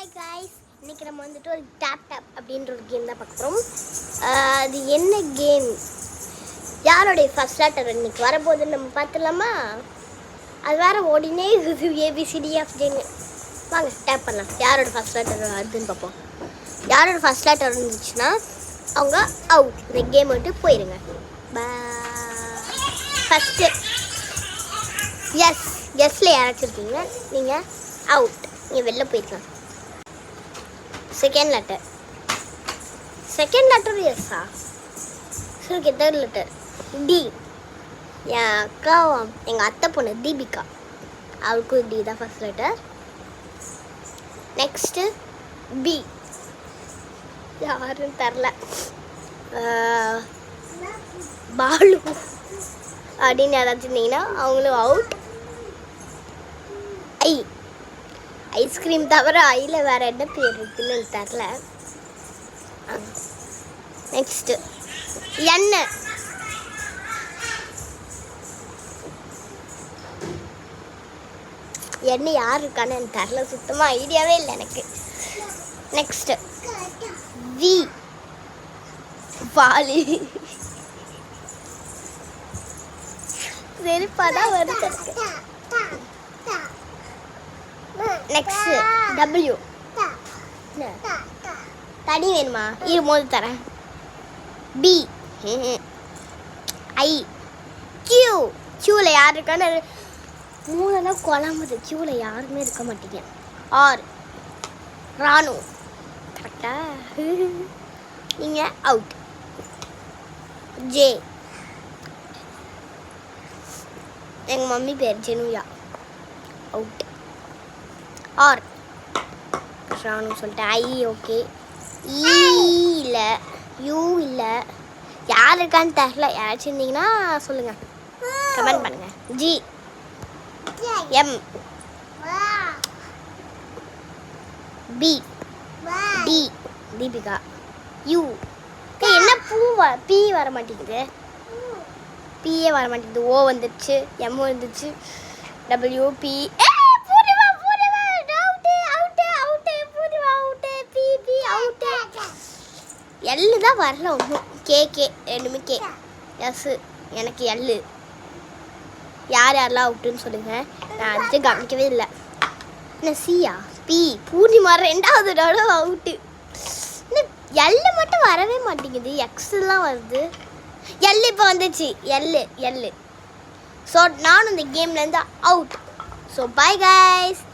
Hi guys, இன்றைக்கி நம்ம வந்துட்டு ஒரு டேப் அப்படின்ற ஒரு கேம் தான் பார்க்குறோம். அது என்ன கேம், யாருடைய ஃபர்ஸ்ட் லெட்டர் இன்றைக்கி வரப்போகுதுன்னு நம்ம பார்த்துலாமா? அது வேறு ஓடினே இருக்குது ABCDFGன்னு. வாங்க டேப் பண்ணலாம். யாரோட ஃபர்ஸ்ட் லெட்டர் வருதுன்னு பார்ப்போம். யாரோட ஃபர்ஸ்ட் லெட்டர் இருந்துச்சுன்னா அவங்க அவுட், இந்த கேம் விட்டு போயிடுங்க. ஃபஸ்ட்டு எஸ்ல யாராச்சும் இருக்கீங்க, நீங்கள் அவுட், நீங்கள் வெளில போயிருக்கலாம். செகண்ட் லெட்டர் எஸ்ஸா? சரி, தேர்ட் லெட்டர் டி. என் அக்கா, எங்கள் அத்தை பொண்ணு தீபிகா, அவளுக்கும் டி தான் ஃபர்ஸ்ட் லெட்டர். நெக்ஸ்ட்டு பி, யாருன்னு தெரில, பாலு அப்படின்னு யாராச்சும் இருந்தீங்கன்னா அவங்களும் அவுட். ஐஸ்கிரீம் தவிர ஐயில் வேறு என்ன பேர் இருக்குன்னு எனக்கு தெரில. நெக்ஸ்ட்டு எண்ணெய், யார் இருக்கான்னு எனக்கு தெரில, சுத்தமாக ஐடியாவே இல்லை எனக்கு. Next we, Vaali. வெறுப்பாதான் வருது எனக்கு. நெக்ஸ்ட் டபிள்யூ, தனி வேணுமா? இரு மோது தரேன். பி, ஐ, கியூவில் யார் இருக்கான்னு மூணுலாம் குழம்புது. கியூவில் யாருமே இருக்க மாட்டீங்க. ஆர், ராணு. கரெக்டா? நீங்கள் அவுட். ஜே, எங்கள் மம்மி பேர் ஜெனுயா, அவுட். ஆர், ராணு சொல்லிட்டேன். ஐ ஓகே. ஈ இல்லை, யூ இல்லை, யார் இருக்கான்னு தெரில. யாராச்சும் இருந்தீங்கன்னா சொல்லுங்கள், கமெண்ட் பண்ணுங்கள். G, M, P, T Deepika, U. என்ன பி வர மாட்டேங்குது, பிஏ வர மாட்டேங்குது. ஓ வந்துடுச்சு, எம் வந்துடுச்சு, டபிள்யூ, பி. எல்லு தான் வரல ஒன்றும். கே ரெண்டுமே கே. எஸ், எனக்கு எல்லு. யாரெல்லாம் அவுட்டுன்னு சொல்லுங்கள், நான் அது கவனிக்கவே இல்லை. என்ன சியா? பி, பூர்ணிமா ரெண்டாவது தடவை அவுட்டு. இன்னும் எல்லு மட்டும் வரவே மாட்டேங்குது, எக்ஸ்லாம் வருது. எல்லு இப்போ வந்துச்சு, எல்லு. ஸோ நானும் இந்த கேம்லேருந்து அவுட். So bye guys.